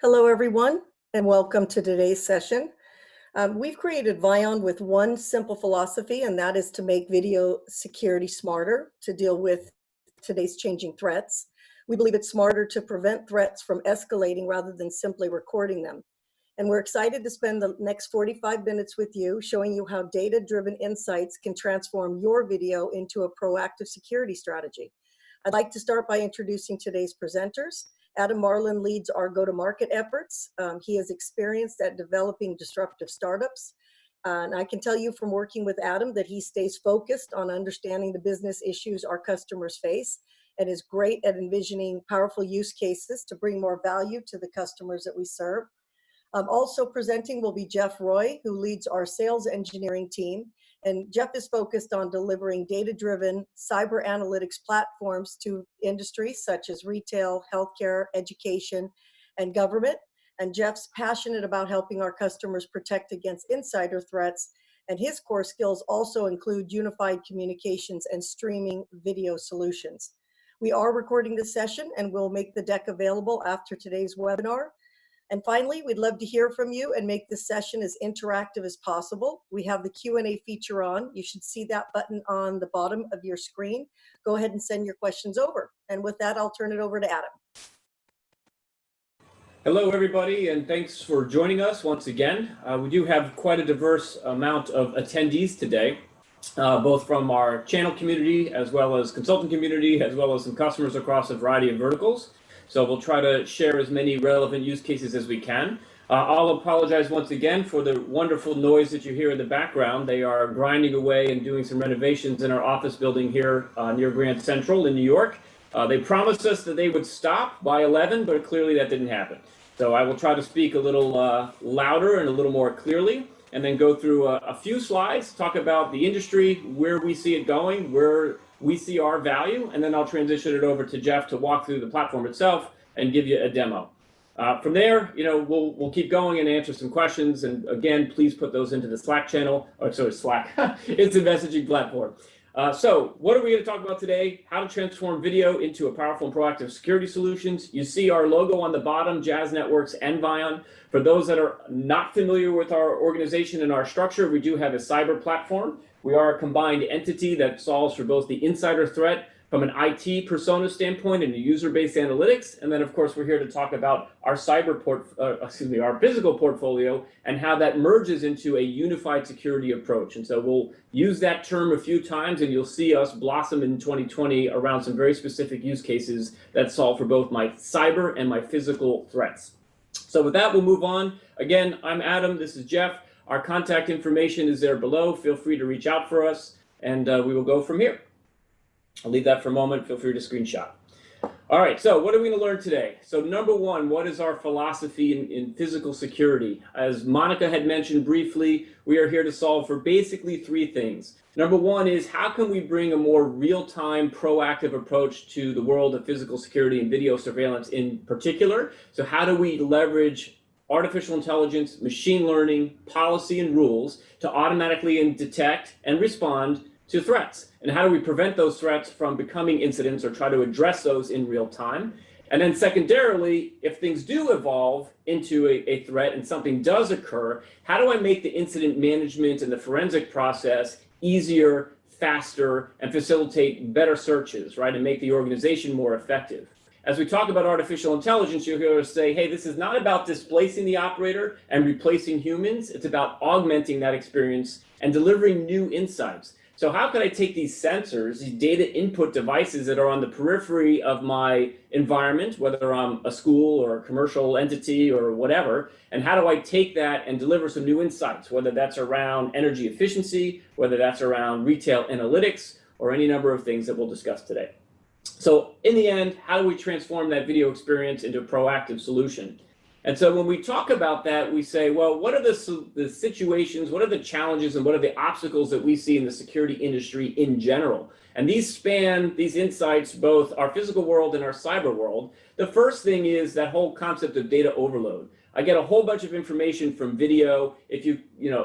Hello, everyone, and welcome to today's session. We've created Vion with one simple philosophy, and that is to make video security smarter to deal with today's changing threats. We believe it's smarter to prevent threats from escalating rather than simply recording them. And we're excited to spend the next 45 minutes with you, showing you how data-driven insights can transform your video into a proactive security strategy. I'd like to start by introducing today's presenters. Adam Marlin leads our go-to-market efforts. He is experienced at developing disruptive startups. And I can tell you from working with Adam that he stays focused on understanding the business issues our customers face and is great at envisioning powerful use cases to bring more value to the customers that we serve. Also presenting will be Jeff Roy, who leads our sales engineering team. And Jeff is focused on delivering data-driven cyber analytics platforms to industries such as retail, healthcare, education, and government. And Jeff's passionate about helping our customers protect against insider threats. And his core skills also include unified communications and streaming video solutions. We are recording this session and we'll make the deck available after today's webinar. And finally, we'd love to hear from you and make this session as interactive as possible. We have the Q&A feature on. You should see that button on the bottom of your screen. Go ahead and send your questions over. And with that, I'll turn it over to Adam. Hello, everybody, and thanks for joining us once again. We do have quite a diverse amount of attendees today, both from our channel community, as well as consultant community, as well as some customers across a variety of verticals. So we'll try to share as many relevant use cases as we can. I'll apologize once again for the wonderful noise that you hear in the background. They are grinding away and doing some renovations in our office building here near Grand Central in New York. They promised us that they would stop by 11, but clearly that didn't happen. So I will try to speak a little louder and a little more clearly, and then go through a few slides, talk about the industry, where we see it going, where we see our value, and then I'll transition it over to Jeff to walk through the platform itself and give you a demo. From there, we'll keep going and answer some questions. And again, please put those into the Slack channel, or sorry, Slack, it's a messaging platform. So what are we going to talk about today? How to transform video into a powerful and proactive security solutions. You see our logo on the bottom, Jazz Networks and Vion. For those that are not familiar with our organization and our structure, we do have a cyber platform. We are a combined entity that solves for both the insider threat from an IT persona standpoint and a user-based analytics. And then, of course, we're here to talk about our our physical portfolio and how that merges into a unified security approach. And so we'll use that term a few times, and you'll see us blossom in 2020 around some very specific use cases that solve for both my cyber and my physical threats. So with that, we'll move on. Again, I'm Adam. This is Jeff. Our contact information is there below. Feel free to reach out for us, and we will go from here. I'll leave that for a moment. Feel free to screenshot. All right, so what are we going to learn today? So number one, what is our philosophy in physical security? As Monica had mentioned briefly, we are here to solve for basically three things. Number one is, how can we bring a more real-time, proactive approach to the world of physical security and video surveillance in particular? So how do we leverage artificial intelligence, machine learning, policy, and rules to automatically detect and respond to threats? And how do we prevent those threats from becoming incidents or try to address those in real time? And then secondarily, if things do evolve into a threat and something does occur, how do I make the incident management and the forensic process easier, faster, and facilitate better searches, right? And make the organization more effective. As we talk about artificial intelligence, you'll hear us say, hey, this is not about displacing the operator and replacing humans. It's about augmenting that experience and delivering new insights. So how can I take these sensors, these data input devices that are on the periphery of my environment, whether I'm a school or a commercial entity or whatever, and how do I take that and deliver some new insights, whether that's around energy efficiency, whether that's around retail analytics, or any number of things that we'll discuss today. So in the end, how do we transform that video experience into a proactive solution? And so when we talk about that, we say, well, what are the situations, what are the challenges, and what are the obstacles that we see in the security industry in general? And these span, these insights, both our physical world and our cyber world. The first thing is that whole concept of data overload. I get a whole bunch of information from video. If you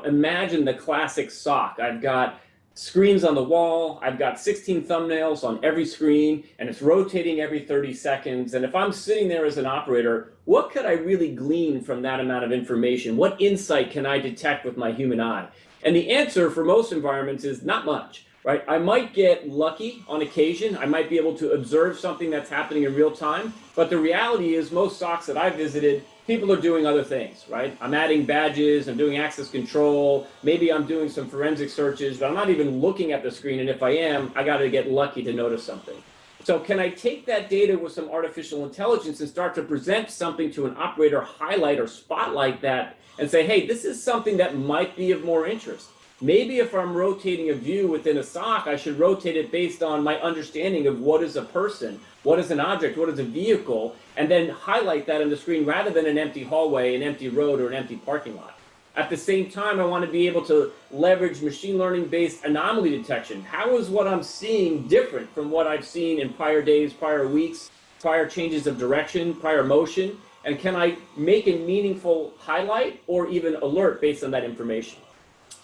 imagine the classic SOC, I've got screens on the wall. I've got 16 thumbnails on every screen, and it's rotating every 30 seconds. And if I'm sitting there as an operator, what could I really glean from that amount of information? What insight can I detect with my human eye? And the answer for most environments is not much, right? I might get lucky on occasion. I might be able to observe something that's happening in real time. But the reality is most SOCs that I've visited, people are doing other things, right? I'm adding badges, I'm doing access control, maybe I'm doing some forensic searches, but I'm not even looking at the screen, and if I am, I got to get lucky to notice something. So can I take that data with some artificial intelligence and start to present something to an operator, highlight or spotlight that, and say, hey, this is something that might be of more interest. Maybe if I'm rotating a view within a SOC, I should rotate it based on my understanding of what is a person, what is an object, what is a vehicle, and then highlight that on the screen rather than an empty hallway, an empty road, or an empty parking lot. At the same time, I want to be able to leverage machine learning-based anomaly detection. How is what I'm seeing different from what I've seen in prior days, prior weeks, prior changes of direction, prior motion? And can I make a meaningful highlight or even alert based on that information?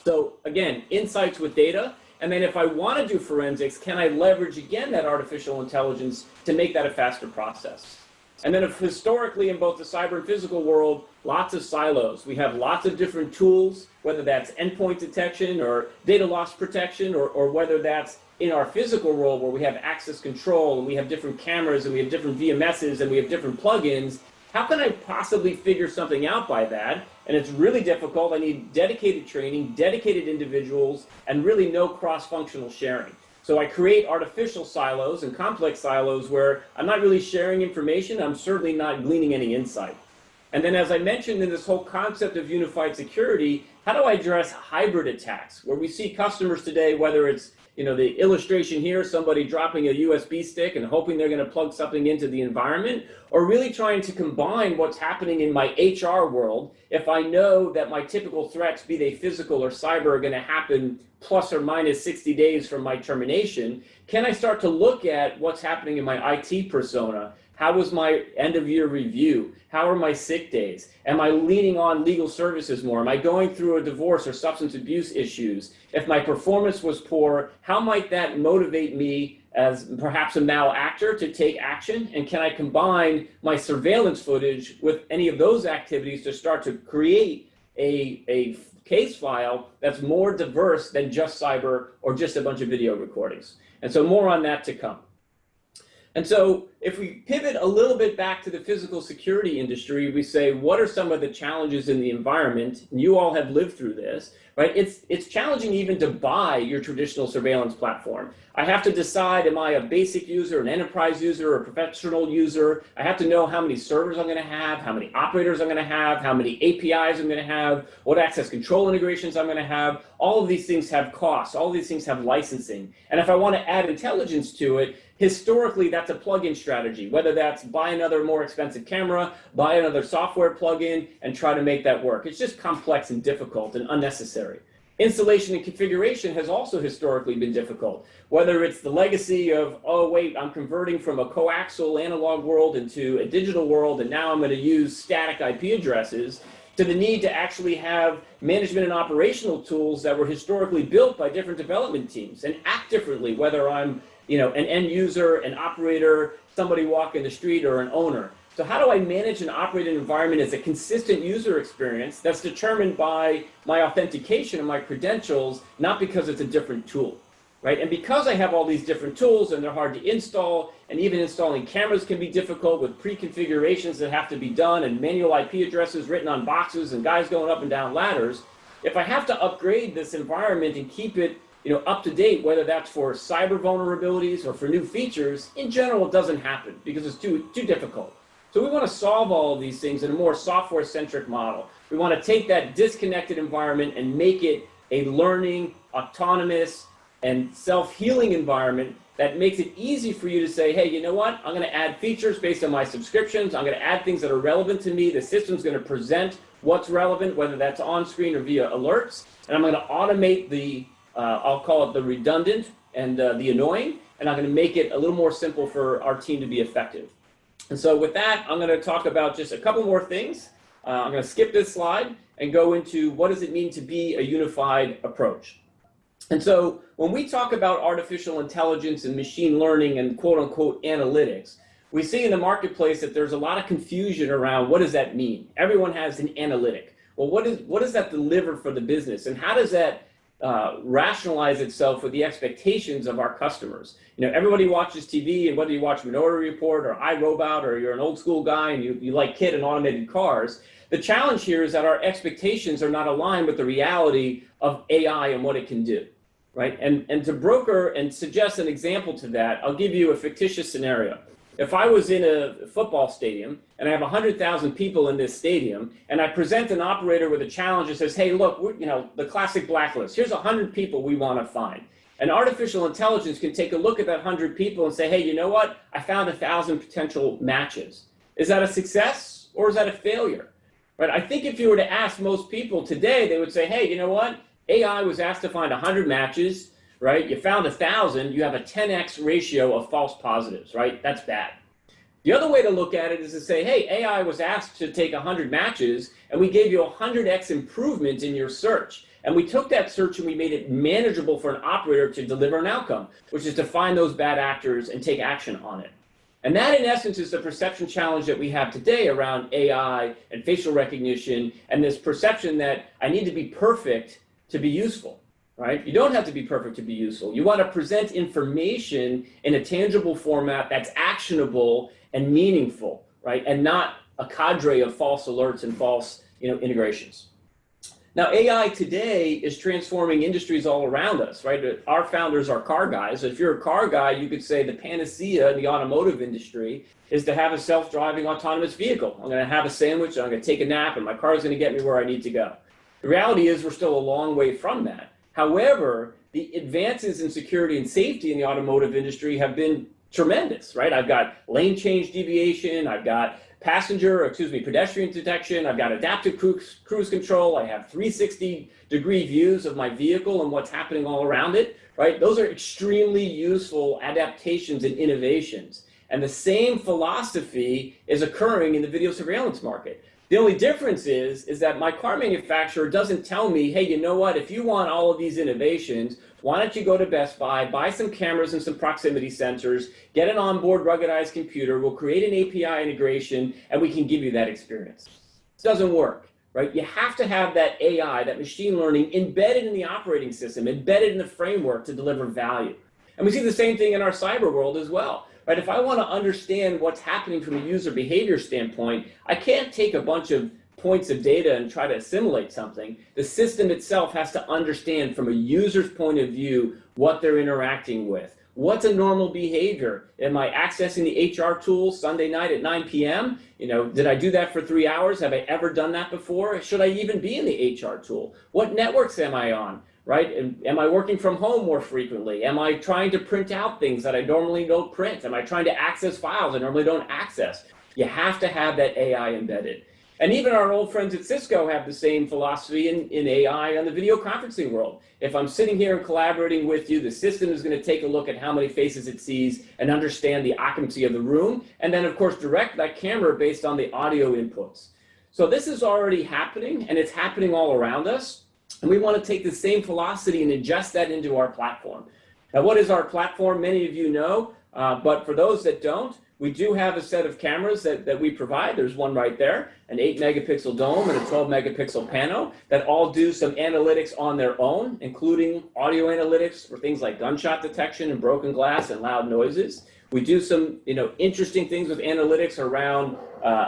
So again, insights with data. And then if I want to do forensics, can I leverage again that artificial intelligence to make that a faster process? And then if historically in both the cyber and physical world, lots of silos. We have lots of different tools, whether that's endpoint detection or data loss protection, or whether that's in our physical world where we have access control and we have different cameras and we have different VMSs and we have different plugins. How can I possibly figure something out by that? And it's really difficult. I need dedicated training, dedicated individuals, and really no cross-functional sharing. So I create artificial silos and complex silos where I'm not really sharing information. I'm certainly not gleaning any insight. And then as I mentioned in this whole concept of unified security, how do I address hybrid attacks? Where we see customers today, whether it's the illustration here, somebody dropping a USB stick and hoping they're going to plug something into the environment, or really trying to combine what's happening in my HR world. If I know that my typical threats, be they physical or cyber, are going to happen plus or minus 60 days from my termination, can I start to look at what's happening in my IT persona? How was my end of year review? How are my sick days? Am I leaning on legal services more? Am I going through a divorce or substance abuse issues? If my performance was poor, how might that motivate me as perhaps a malactor to take action? And can I combine my surveillance footage with any of those activities to start to create a case file that's more diverse than just cyber or just a bunch of video recordings? And so more on that to come. And so if we pivot a little bit back to the physical security industry, we say, what are some of the challenges in the environment? And you all have lived through this, right? It's challenging even to buy your traditional surveillance platform. I have to decide, am I a basic user, an enterprise user, a professional user? I have to know how many servers I'm going to have, how many operators I'm going to have, how many APIs I'm going to have, what access control integrations I'm going to have. All of these things have costs. All of these things have licensing. And if I want to add intelligence to it, historically, that's a plug-in strategy, whether that's buy another more expensive camera, buy another software plug-in, and try to make that work. It's just complex and difficult and unnecessary. Installation and configuration has also historically been difficult, whether it's the legacy of, oh, wait, I'm converting from a coaxial analog world into a digital world, and now I'm going to use static IP addresses, to the need to actually have management and operational tools that were historically built by different development teams and act differently, whether I'm an end user, an operator, somebody walking the street, or an owner. So how do I manage and operate an environment as a consistent user experience that's determined by my authentication and my credentials, not because it's a different tool, right? And because I have all these different tools and they're hard to install, and even installing cameras can be difficult with pre-configurations that have to be done and manual IP addresses written on boxes and guys going up and down ladders, if I have to upgrade this environment and keep it up to date, whether that's for cyber vulnerabilities or for new features, in general, it doesn't happen because it's too difficult. So we want to solve all of these things in a more software-centric model. We want to take that disconnected environment and make it a learning, autonomous, and self-healing environment that makes it easy for you to say, hey, you know what? I'm going to add features based on my subscriptions. I'm going to add things that are relevant to me. The system's going to present what's relevant, whether that's on screen or via alerts. And I'm going to automate the I'll call it the redundant and the annoying, and I'm going to make it a little more simple for our team to be effective. And so with that, I'm going to talk about just a couple more things. I'm going to skip this slide and go into what does it mean to be a unified approach. And so when we talk about artificial intelligence and machine learning and quote unquote analytics, we see in the marketplace that there's a lot of confusion around what does that mean? Everyone has an analytic. Well, what does that deliver for the business? And how does that rationalize itself with the expectations of our customers? You know, everybody watches TV, and whether you watch Minority Report or iRobot, or you're an old school guy and you like KITT and automated cars, the challenge here is that our expectations are not aligned with the reality of AI and what it can do. Right? And to broker and suggest an example to that, I'll give you a fictitious scenario. If I was in a football stadium and I have 100,000 people in this stadium, and I present an operator with a challenge that says, hey, look, you know, the classic blacklist, here's 100 people we want to find. And artificial intelligence can take a look at that 100 people and say, hey, you know what? I found 1,000 potential matches. Is that a success or is that a failure? Right? I think if you were to ask most people today, they would say, hey, you know what? AI was asked to find 100 matches, right? You found 1,000, you have a 10x ratio of false positives, right? That's bad. The other way to look at it is to say, hey, AI was asked to take 100 matches, and we gave you a 100x improvement in your search. And we took that search and we made it manageable for an operator to deliver an outcome, which is to find those bad actors and take action on it. And that, in essence, is the perception challenge that we have today around AI and facial recognition, and this perception that I need to be perfect to be useful, right? You don't have to be perfect to be useful. You want to present information in a tangible format that's actionable and meaningful, right? And not a cadre of false alerts and false, integrations. Now, AI today is transforming industries all around us, right? Our founders are car guys. If you're a car guy, you could say the panacea in the automotive industry is to have a self-driving autonomous vehicle. I'm going to have a sandwich, I'm going to take a nap, and my car is going to get me where I need to go. The reality is we're still a long way from that. However, the advances in security and safety in the automotive industry have been tremendous, right? I've got lane change deviation, I've got pedestrian detection, I've got adaptive cruise control, I have 360-degree views of my vehicle and what's happening all around it, right? Those are extremely useful adaptations and innovations. And the same philosophy is occurring in the video surveillance market. The only difference is that my car manufacturer doesn't tell me, hey, you know what, if you want all of these innovations, why don't you go to Best Buy, buy some cameras and some proximity sensors, get an onboard ruggedized computer, we'll create an API integration, and we can give you that experience. It doesn't work, right? You have to have that AI, that machine learning, embedded in the operating system, embedded in the framework to deliver value. And we see the same thing in our cyber world as well. Right, if I want to understand what's happening from a user behavior standpoint, I can't take a bunch of points of data and try to assimilate something. The system itself has to understand from a user's point of view what they're interacting with. What's a normal behavior? Am I accessing the HR tool Sunday night at 9 p.m.? Did I do that for 3 hours? Have I ever done that before? Should I even be in the HR tool? What networks am I on? Right? Am I working from home more frequently? Am I trying to print out things that I normally don't print? Am I trying to access files I normally don't access? You have to have that AI embedded. And even our old friends at Cisco have the same philosophy in AI on the video conferencing world. If I'm sitting here and collaborating with you, the system is going to take a look at how many faces it sees and understand the occupancy of the room, and then, of course, direct that camera based on the audio inputs. So this is already happening, and it's happening all around us. And we want to take the same philosophy and ingest that into our platform. Now, what is our platform? Many of you know, but for those that don't, we do have a set of cameras that we provide. There's one right there, an 8-megapixel dome and a 12-megapixel pano that all do some analytics on their own, including audio analytics for things like gunshot detection and broken glass and loud noises. We do some interesting things with analytics around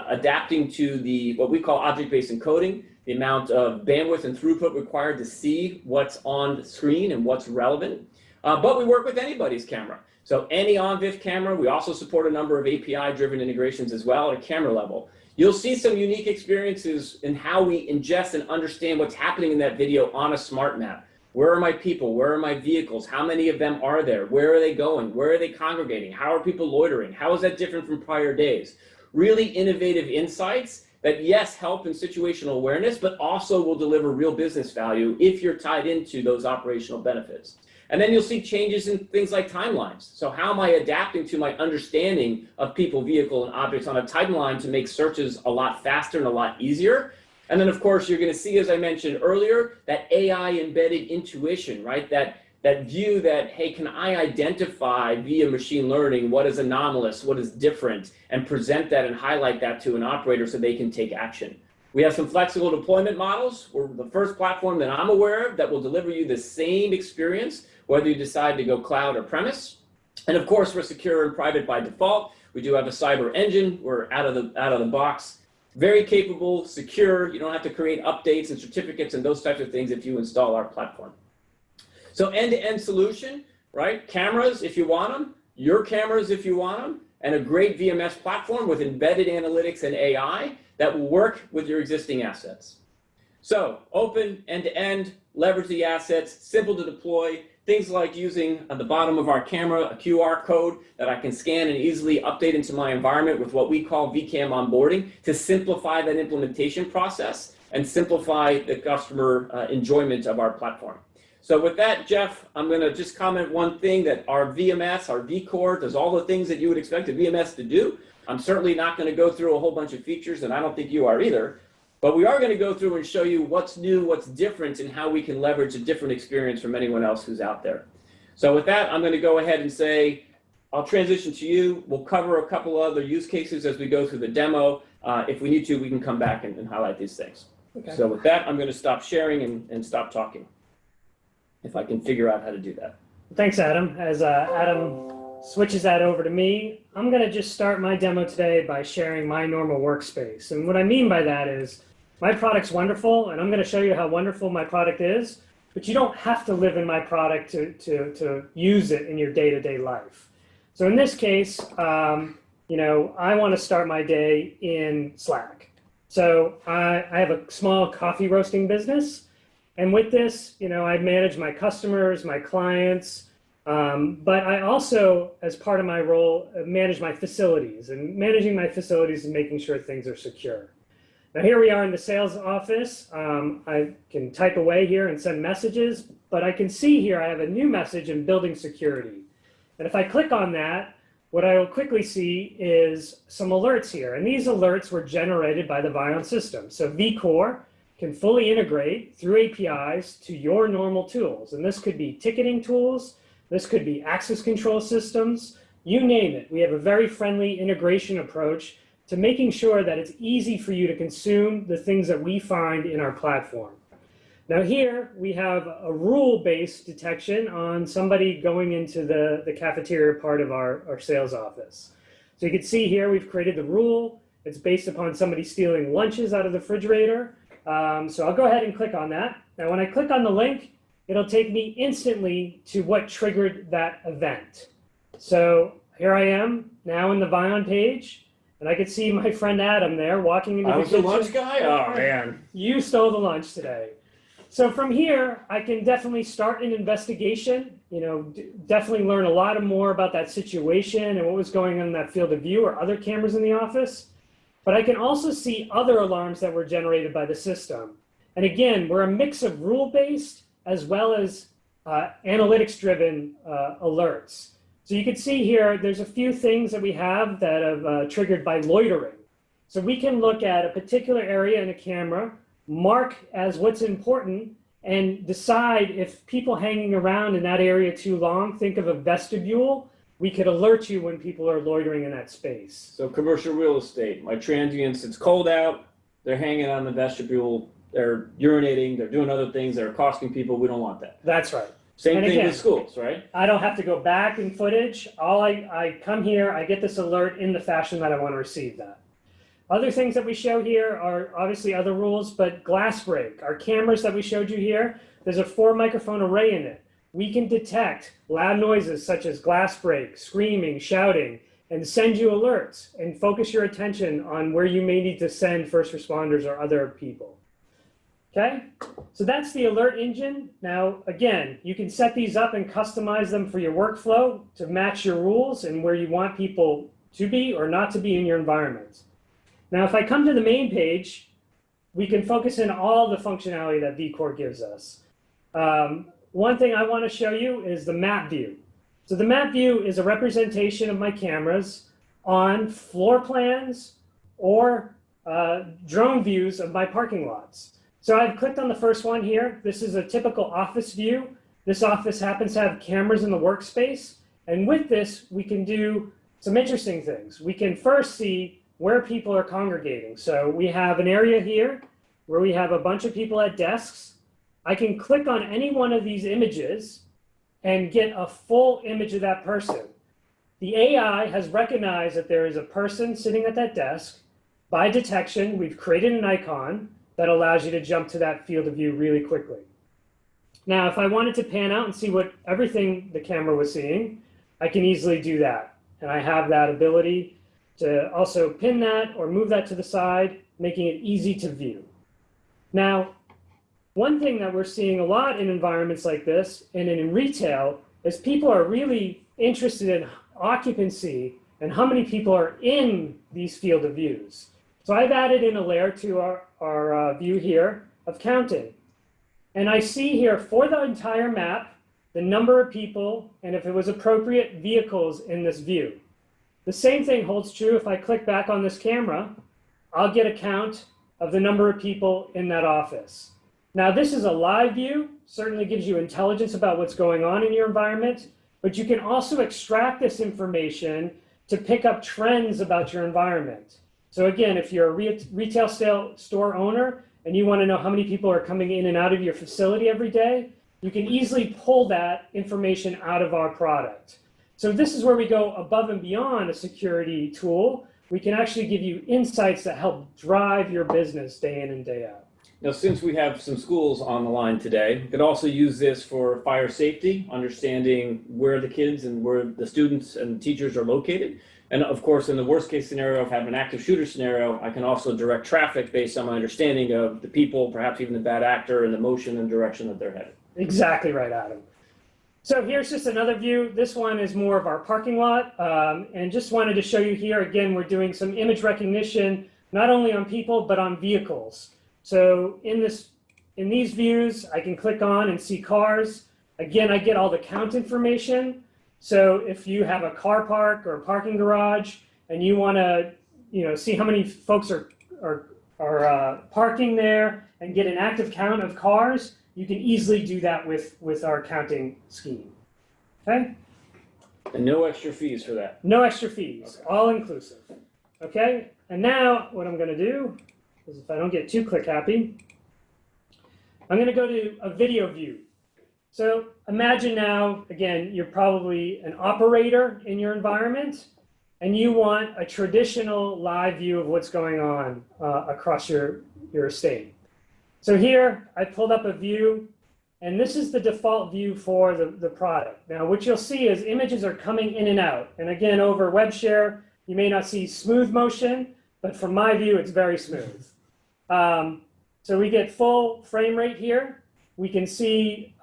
adapting to what we call object-based encoding, the amount of bandwidth and throughput required to see what's on the screen and what's relevant. But we work with anybody's camera. So any on-VIF camera, we also support a number of API-driven integrations as well at a camera level. You'll see some unique experiences in how we ingest and understand what's happening in that video on a smart map. Where are my people? Where are my vehicles? How many of them are there? Where are they going? Where are they congregating? How are people loitering? How is that different from prior days? Really innovative insights that, yes, help in situational awareness, but also will deliver real business value if you're tied into those operational benefits. And then you'll see changes in things like timelines. So how am I adapting to my understanding of people, vehicle, and objects on a timeline to make searches a lot faster and a lot easier? And then, of course, you're going to see, as I mentioned earlier, that AI-embedded intuition, right? That that view that, hey, can I identify via machine learning what is anomalous, what is different, and present that and highlight that to an operator so they can take action. We have some flexible deployment models. We're the first platform that I'm aware of that will deliver you the same experience, whether you decide to go cloud or premise. And of course, we're secure and private by default. We do have a cyber engine. We're out of the box. Very capable, secure. You don't have to create updates and certificates and those types of things if you install our platform. So end-to-end solution, right? Cameras if you want them, your cameras if you want them, and a great VMS platform with embedded analytics and AI that will work with your existing assets. So open, end-to-end, leverage the assets, simple to deploy, things like using at the bottom of our camera a QR code that I can scan and easily update into my environment with what we call VCAM onboarding to simplify that implementation process and simplify the customer enjoyment of our platform. So with that, Jeff, I'm going to just comment one thing, that our VMS, our vCore, does all the things that you would expect a VMS to do. I'm certainly not going to go through a whole bunch of features, and I don't think you are either. But we are going to go through and show you what's new, what's different, and how we can leverage a different experience from anyone else who's out there. So with that, I'm going to go ahead and say, I'll transition to you. We'll cover a couple other use cases as we go through the demo. If we need to, we can come back and highlight these things. Okay. So with that, I'm going to stop sharing and stop talking, if I can figure out how to do that. Thanks, Adam. As Adam switches that over to me, I'm going to just start my demo today by sharing my normal workspace. And what I mean by that is my product's wonderful, and I'm going to show you how wonderful my product is, but you don't have to live in my product to use it in your day-to-day life. So in this case, you know, I want to start my day in Slack. So I have a small coffee roasting business. And with this, you know, I manage my customers, my clients, but I also, as part of my role, manage my facilities. And managing my facilities and making sure things are secure. Now here we are in the sales office. I can type away here and send messages, but I can see here I have a new message in building security. And if I click on that, what I will quickly see is some alerts here. And these alerts were generated by the Vion system. So vCore can fully integrate through APIs to your normal tools. And this could be ticketing tools, this could be access control systems, you name it. We have a very friendly integration approach to making sure that it's easy for you to consume the things that we find in our platform. Now here we have a rule-based detection on somebody going into the cafeteria part of our sales office. So you can see here we've created the rule. It's based upon somebody stealing lunches out of the refrigerator. So I'll go ahead and click on that. Now, when I click on the link, it'll take me instantly to what triggered that event. So here I am now in the Vion page, and I can see my friend Adam there walking into the kitchen. I was the lunch guy? Oh, man. You stole the lunch today. So from here, I can definitely start an investigation, you know, definitely learn a lot more about that situation and what was going on in that field of view or other cameras in the office. But I can also see other alarms that were generated by the system. And again, we're a mix of rule-based as well as analytics-driven alerts. So you can see here, there's a few things that we have that have triggered by loitering. So we can look at a particular area in a camera, mark as what's important, and decide if people hanging around in that area too long, think of a vestibule, we could alert you when people are loitering in that space. So commercial real estate, my transients, it's cold out, they're hanging on the vestibule, they're urinating, they're doing other things, they're accosting people, we don't want that. That's right. Same thing with schools, right? I don't have to go back in footage. I come here, I get this alert in the fashion that I want to receive that. Other things that we show here are obviously other rules, but glass break. Our cameras that we showed you here, there's a 4-microphone array in it. We can detect loud noises such as glass break, screaming, shouting, and send you alerts and focus your attention on where you may need to send first responders or other people. Okay, so that's the alert engine. Now, again, you can set these up and customize them for your workflow to match your rules and where you want people to be or not to be in your environment. Now, if I come to the main page, we can focus in all the functionality that vCore gives us. One thing I want to show you is the map view. So the map view is a representation of my cameras on floor plans or drone views of my parking lots. So I've clicked on the first one here. This is a typical office view. This office happens to have cameras in the workspace. And with this, we can do some interesting things. We can first see where people are congregating. So we have an area here where we have a bunch of people at desks. I can click on any one of these images and get a full image of that person. The AI has recognized that there is a person sitting at that desk. By detection, we've created an icon that allows you to jump to that field of view really quickly. Now, if I wanted to pan out and see what everything the camera was seeing, I can easily do that. And I have that ability to also pin that or move that to the side, making it easy to view. Now, one thing that we're seeing a lot in environments like this and in retail is people are really interested in occupancy and how many people are in these field of views. So I've added in a layer to our view here of counting. And I see here for the entire map, the number of people, and if it was appropriate, vehicles in this view. The same thing holds true if I click back on this camera, I'll get a count of the number of people in that office. Now, this is a live view, certainly gives you intelligence about what's going on in your environment, but you can also extract this information to pick up trends about your environment. So again, if you're a retail store owner and you want to know how many people are coming in and out of your facility every day, you can easily pull that information out of our product. So this is where we go above and beyond a security tool. We can actually give you insights that help drive your business day in and day out. Now, since we have some schools on the line today, we could also use this for fire safety, understanding where the kids and where the students and teachers are located. And of course, in the worst case scenario of having an active shooter scenario, I can also direct traffic based on my understanding of the people, perhaps even the bad actor and the motion and direction that they're headed. Exactly right, Adam. So here's just another view. This one is more of our parking lot. And just wanted to show you here, again, we're doing some image recognition, not only on people, but on vehicles. So in these views, I can click on and see cars. Again, I get all the count information. So if you have a car park or a parking garage and you want to, see how many folks are parking there and get an active count of cars, you can easily do that with our counting scheme. Okay? And no extra fees for that. No extra fees, okay. All inclusive. Okay? And now what I'm going to do is, if I don't get too click happy, I'm going to go to a video view. So imagine now, again, you're probably an operator in your environment, and you want a traditional live view of what's going on across your estate. So here, I pulled up a view, and this is the default view for the product. Now, what you'll see is images are coming in and out. And again, over web share, you may not see smooth motion, but from my view, it's very smooth. So we get full frame rate here. We can see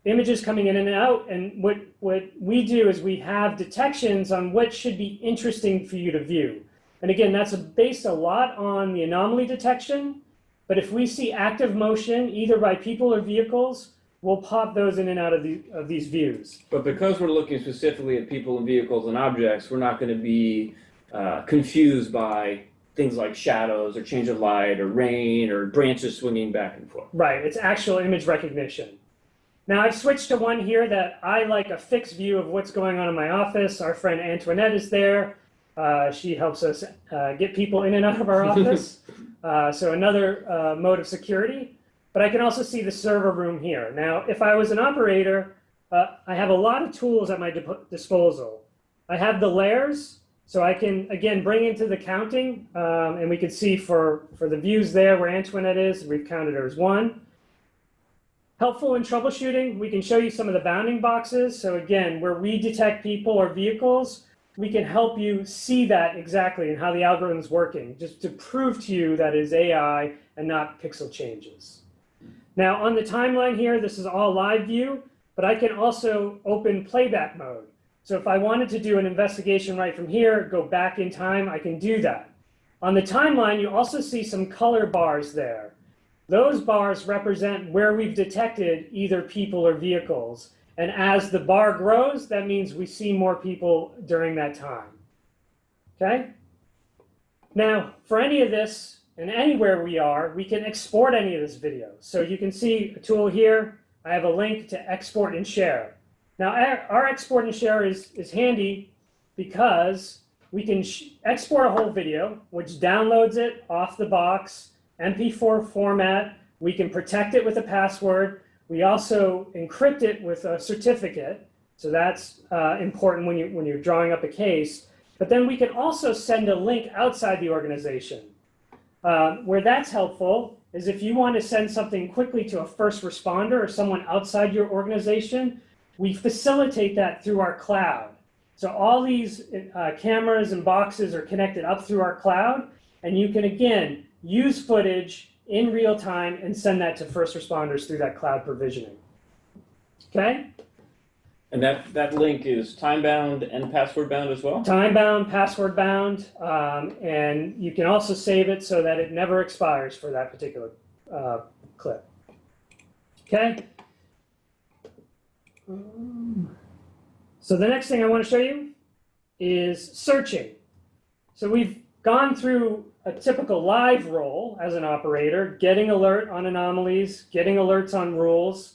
images coming in and out. And what we do is we have detections on what should be interesting for you to view. And again, that's based a lot on the anomaly detection. But if we see active motion, either by people or vehicles, we'll pop those in and out of these views. But because we're looking specifically at people and vehicles and objects, we're not going to be confused by things like shadows or change of light or rain or branches swinging back and forth. Right, it's actual image recognition. Now I've switched to one here that I like a fixed view of what's going on in my office. Our friend Antoinette is there. She helps us get people in and out of our office. So another mode of security. But I can also see the server room here. Now, if I was an operator, I have a lot of tools at my disposal. I have the layers. So I can, again, bring into the counting, and we can see for the views there where Antoinette is, we've counted her as 1. Helpful in troubleshooting, we can show you some of the bounding boxes. So again, where we detect people or vehicles, we can help you see that exactly and how the algorithm is working, just to prove to you that it is AI and not pixel changes. Now on the timeline here, this is all live view, but I can also open playback mode. So if I wanted to do an investigation right from here, go back in time, I can do that. On the timeline, you also see some color bars there. Those bars represent where we've detected either people or vehicles. And as the bar grows, that means we see more people during that time. Okay? Now, for any of this, and anywhere we are, we can export any of this video. So you can see a tool here I have a link to export and share. Now, our export and share is handy because we can export a whole video, which downloads it off the box, MP4 format. We can protect it with a password. We also encrypt it with a certificate. So that's important when you're drawing up a case. But then we can also send a link outside the organization. Where that's helpful is if you want to send something quickly to a first responder or someone outside your organization, we facilitate that through our cloud. So all these cameras and boxes are connected up through our cloud, and you can, again, use footage in real time and send that to first responders through that cloud provisioning. Okay? And that link is time-bound and password-bound as well? Time-bound, password-bound, and you can also save it so that it never expires for that particular clip. Okay? So the next thing I want to show you is searching. So we've gone through a typical live role as an operator, getting alert on anomalies, getting alerts on rules,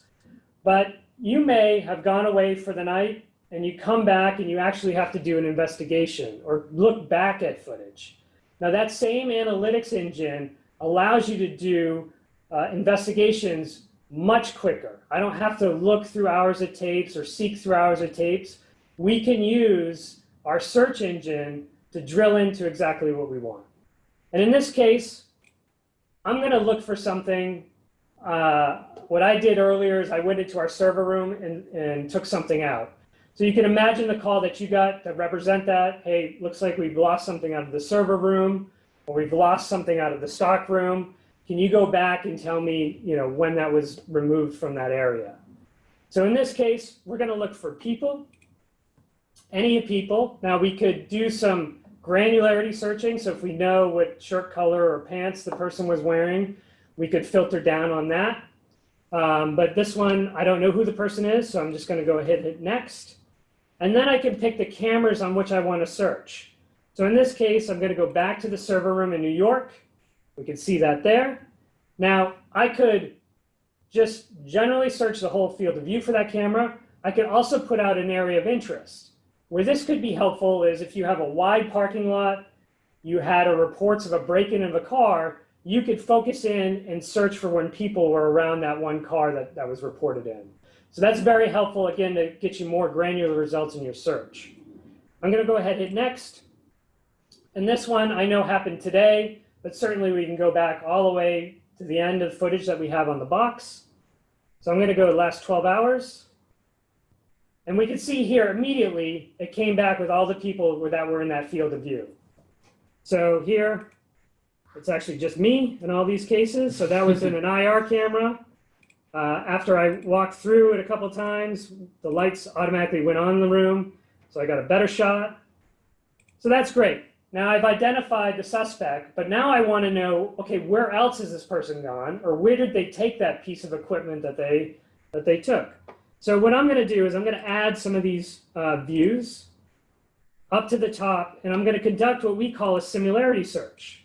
but you may have gone away for the night and you come back and you actually have to do an investigation or look back at footage. Now that same analytics engine allows you to do investigations much quicker. I don't have to look through hours of tapes or seek through hours of tapes. We can use our search engine to drill into exactly what we want. And in this case, I'm going to look for something. What I did earlier is I went into our server room and took something out. So you can imagine the call that you got to represent that. Hey, looks like we've lost something out of the server room, or we've lost something out of the stock room. Can you go back and tell me, when that was removed from that area? So in this case, we're going to look for people, any people. Now we could do some granularity searching. So if we know what shirt color or pants the person was wearing, we could filter down on that. But this one, I don't know who the person is, so I'm just going to go ahead and hit next. And then I can pick the cameras on which I want to search. So in this case, I'm going to go back to the server room in New York. We can see that there. Now, I could just generally search the whole field of view for that camera. I could also put out an area of interest. Where this could be helpful is if you have a wide parking lot, you had reports of a break-in of a car, you could focus in and search for when people were around that one car that was reported in. So that's very helpful, again, to get you more granular results in your search. I'm going to go ahead and hit next. And this one I know happened today, but certainly we can go back all the way to the end of footage that we have on the box. So I'm going to go to the last 12 hours. And we can see here immediately, it came back with all the people that were in that field of view. So here, it's actually just me in all these cases. So that was in an IR camera. After I walked through it a couple times, the lights automatically went on in the room. So I got a better shot. So that's great. Now I've identified the suspect, but now I want to know, okay, where else has this person gone? Or where did they take that piece of equipment that they took? So what I'm going to do is I'm going to add some of these views up to the top, and I'm going to conduct what we call a similarity search.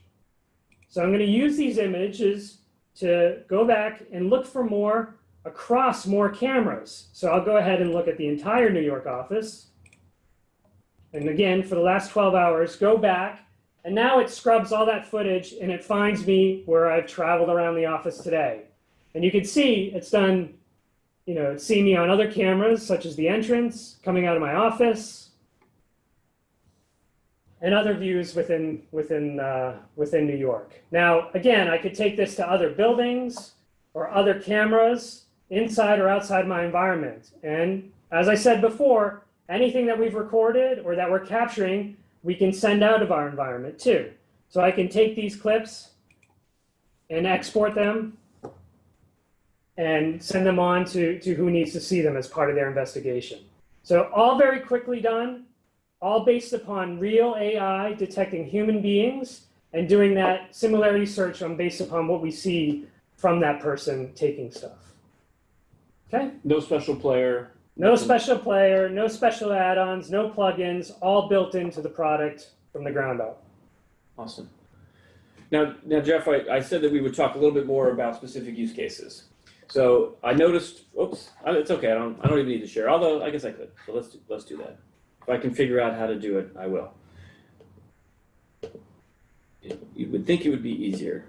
So I'm going to use these images to go back and look for more across more cameras. So I'll go ahead and look at the entire New York office. And again, for the last 12 hours, go back, and now it scrubs all that footage, and it finds me where I've traveled around the office today. And you can see it's done. It's seen me on other cameras, such as the entrance, coming out of my office, and other views within New York. Now, again, I could take this to other buildings or other cameras inside or outside my environment. And as I said before, anything that we've recorded or that we're capturing, we can send out of our environment too. So I can take these clips and export them and send them on to who needs to see them as part of their investigation. So all very quickly done, all based upon real AI detecting human beings and doing that similarity search based upon what we see from that person taking stuff. Okay? No special player. No special player, no special add-ons, no plugins, all built into the product from the ground up. Awesome. Now Jeff, I said that we would talk a little bit more about specific use cases. So I noticed, oops, it's okay. I don't even need to share, although I guess I could. So let's do that. If I can figure out how to do it, I will. You would think it would be easier.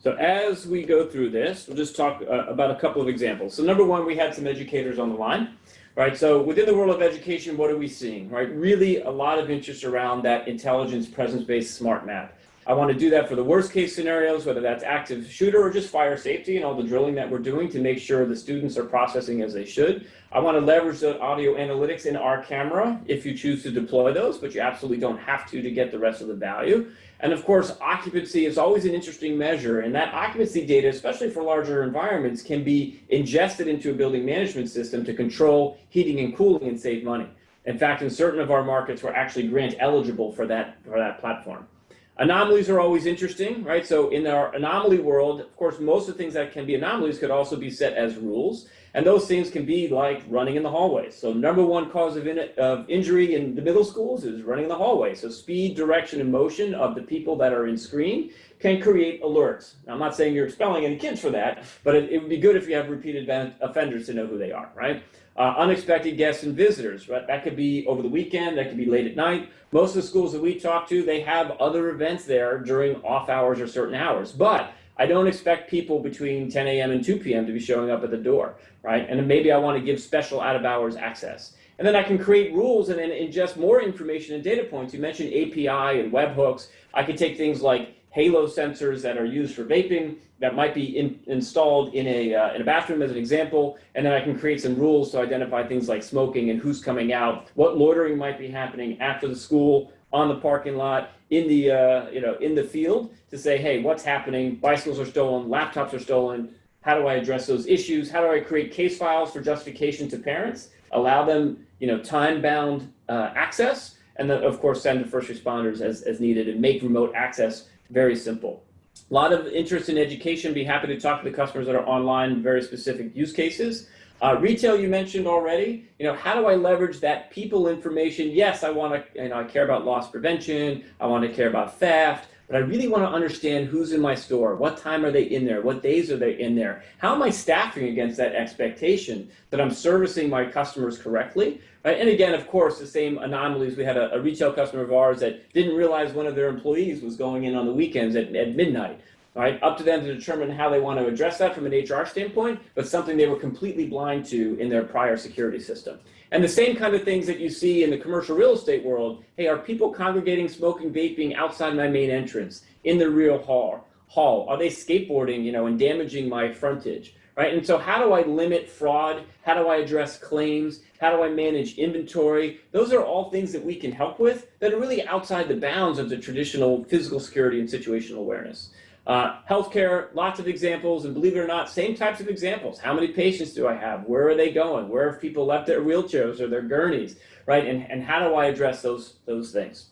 So as we go through this, we'll just talk about a couple of examples. So number one, we had some educators on the line, right? So within the world of education, what are we seeing, right? Really a lot of interest around that intelligence presence-based smart map. I want to do that for the worst case scenarios, whether that's active shooter or just fire safety and all the drilling that we're doing to make sure the students are processing as they should. I want to leverage the audio analytics in our camera if you choose to deploy those, but you absolutely don't have to get the rest of the value. And of course, occupancy is always an interesting measure, and that occupancy data, especially for larger environments, can be ingested into a building management system to control heating and cooling and save money. In fact, in certain of our markets, we're actually grant eligible for that platform. Anomalies are always interesting, right? So in our anomaly world, of course, most of the things that can be anomalies could also be set as rules. And those things can be like running in the hallways. So number one cause of injury in the middle schools is running in the hallway. So speed, direction, and motion of the people that are in screen can create alerts. Now, I'm not saying you're expelling any kids for that, but it would be good if you have repeated offenders to know who they are, right? Unexpected guests and visitors, right? That could be over the weekend, that could be late at night. Most of the schools that we talk to, they have other events there during off hours or certain hours. But I don't expect people between 10 a.m. and 2 p.m. to be showing up at the door, right? And then maybe I want to give special out of hours access. And then I can create rules and then ingest more information and data points. You mentioned API and webhooks. I could take things like halo sensors that are used for vaping that might be installed in a bathroom as an example, and then I can create some rules to identify things like smoking and who's coming out, what loitering might be happening after the school, on the parking lot, in the field, to say, hey, what's happening? Bicycles are stolen, laptops are stolen. How do I address those issues? How do I create case files for justification to parents, allow them time-bound access, and then of course send to first responders as needed and make remote access very simple. A lot of interest in education. Be happy to talk to the customers that are online, very specific use cases. Retail, you mentioned already. How do I leverage that people information? Yes, I want to. I care about loss prevention. I want to care about theft. But I really want to understand who's in my store. What time are they in there? What days are they in there? How am I staffing against that expectation that I'm servicing my customers correctly? Right? And again, of course, the same anomalies. We had a retail customer of ours that didn't realize one of their employees was going in on the weekends at midnight. Right? Up to them to determine how they want to address that from an HR standpoint, but something they were completely blind to in their prior security system. And the same kind of things that you see in the commercial real estate world. Hey, are people congregating, smoking, vaping outside my main entrance, in the real hall? Are they skateboarding, and damaging my frontage? Right? And so how do I limit fraud? How do I address claims? How do I manage inventory? Those are all things that we can help with that are really outside the bounds of the traditional physical security and situational awareness. Healthcare, lots of examples, and believe it or not, same types of examples. How many patients do I have? Where are they going? Where have people left their wheelchairs or their gurneys, right? And how do I address those things?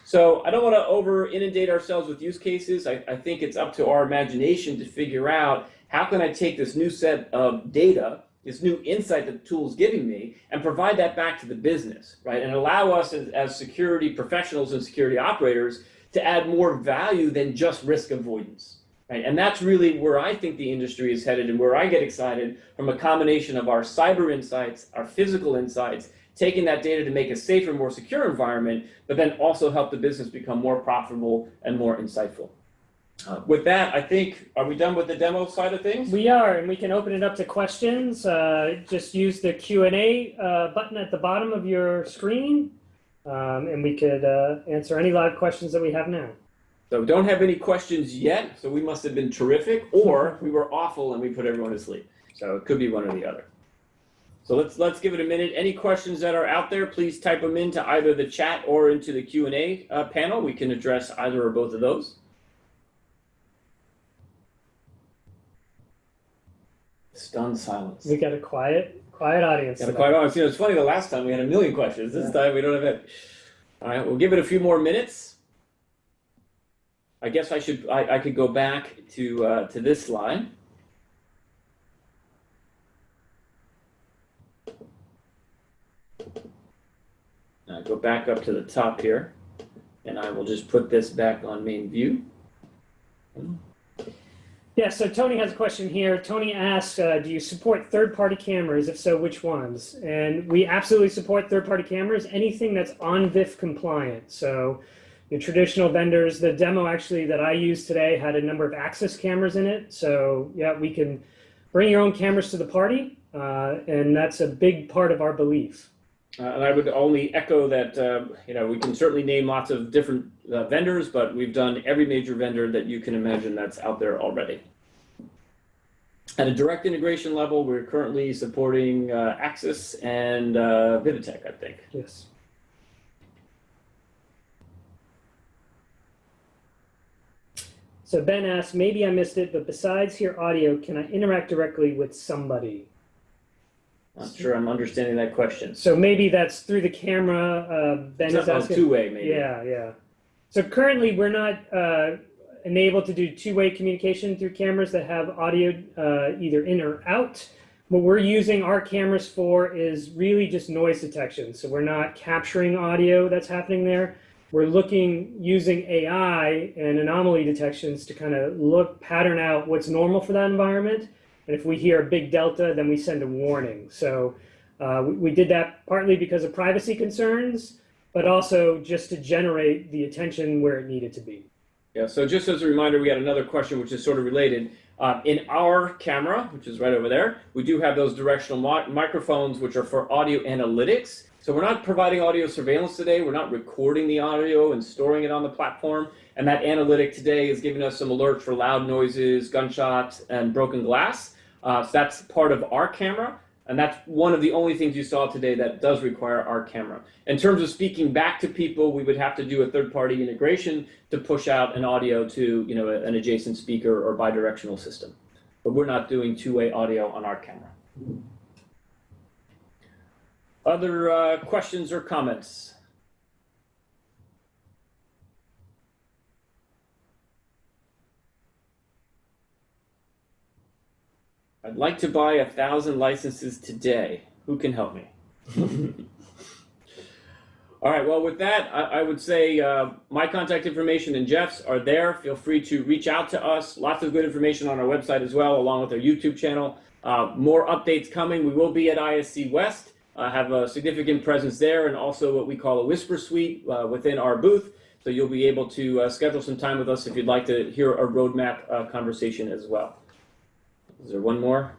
So I don't want to over inundate ourselves with use cases. I think it's up to our imagination to figure out how can I take this new set of data, this new insight that the tool is giving me, and provide that back to the business, right? And allow us as security professionals and security operators to add more value than just risk avoidance, right? And that's really where I think the industry is headed and where I get excited from a combination of our cyber insights, our physical insights, taking that data to make a safer, more secure environment, but then also help the business become more profitable and more insightful. With that, I think, are we done with the demo side of things? We are, and we can open it up to questions. Just use the Q&A button at the bottom of your screen, and we could answer any live questions that we have now. So we don't have any questions yet, so we must have been terrific, or we were awful and we put everyone to sleep. So it could be one or the other. So let's give it a minute. Any questions that are out there, please type them into either the chat or into the Q&A panel. We can address either or both of those. Stunned silence. We got a quiet audience. Got a quiet audience. It's funny, the last time we had 1 million questions. This time we don't have it. All right, we'll give it a few more minutes. I guess I could go back to this slide. Go back up to the top here, and I will just put this back on main view. Yeah, so Tony has a question here. Tony asks, do you support third-party cameras? If so, which ones? And we absolutely support third-party cameras, anything that's on-VIF compliant. So your traditional vendors, the demo actually that I used today had a number of access cameras in it. So yeah, we can bring your own cameras to the party, and that's a big part of our belief. And I would only echo that, we can certainly name lots of different vendors, but we've done every major vendor that you can imagine that's out there already. At a direct integration level, we're currently supporting Axis and Viditech, I think. Yes. So Ben asks, maybe I missed it, but besides hear audio, can I interact directly with somebody? Not sure I'm understanding that question. So maybe that's through the camera. Ben is asking. Two-way, maybe. Yeah, yeah. So currently, we're not enabled to do two-way communication through cameras that have audio either in or out. What we're using our cameras for is really just noise detection. So we're not capturing audio that's happening there. We're looking using AI and anomaly detections to kind of pattern out what's normal for that environment. And if we hear a big delta, then we send a warning. So we did that partly because of privacy concerns, but also just to generate the attention where it needed to be. Yeah, so just as a reminder, we got another question which is sort of related. In our camera, which is right over there, we do have those directional microphones which are for audio analytics. So we're not providing audio surveillance today. We're not recording the audio and storing it on the platform. And that analytic today is giving us some alerts for loud noises, gunshots, and broken glass. So that's part of our camera, and that's one of the only things you saw today that does require our camera. In terms of speaking back to people, we would have to do a third-party integration to push out an audio to an adjacent speaker or bidirectional system. But we're not doing two-way audio on our camera. Other questions or comments? I'd like to buy 1,000 licenses today. Who can help me? All right, well, with that, I would say my contact information and Jeff's are there. Feel free to reach out to us. Lots of good information on our website as well, along with our YouTube channel. More updates coming. We will be at ISC West, have a significant presence there, and also what we call a Whisper Suite within our booth. So you'll be able to schedule some time with us if you'd like to hear a roadmap conversation as well. Is there one more?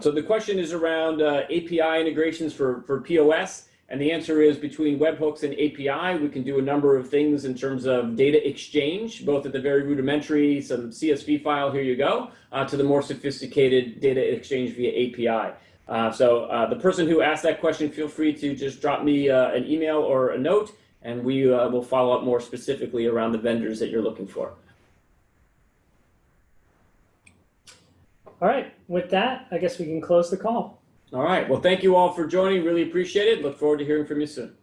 So the question is around API integrations for POS, and the answer is between webhooks and API, we can do a number of things in terms of data exchange, both at the very rudimentary, some CSV file, here you go, to the more sophisticated data exchange via API. So the person who asked that question, feel free to just drop me an email or a note, and we will follow up more specifically around the vendors that you're looking for. All right, with that, I guess we can close the call. All right, well, thank you all for joining. Really appreciate it. Look forward to hearing from you soon.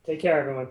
Take care, everyone.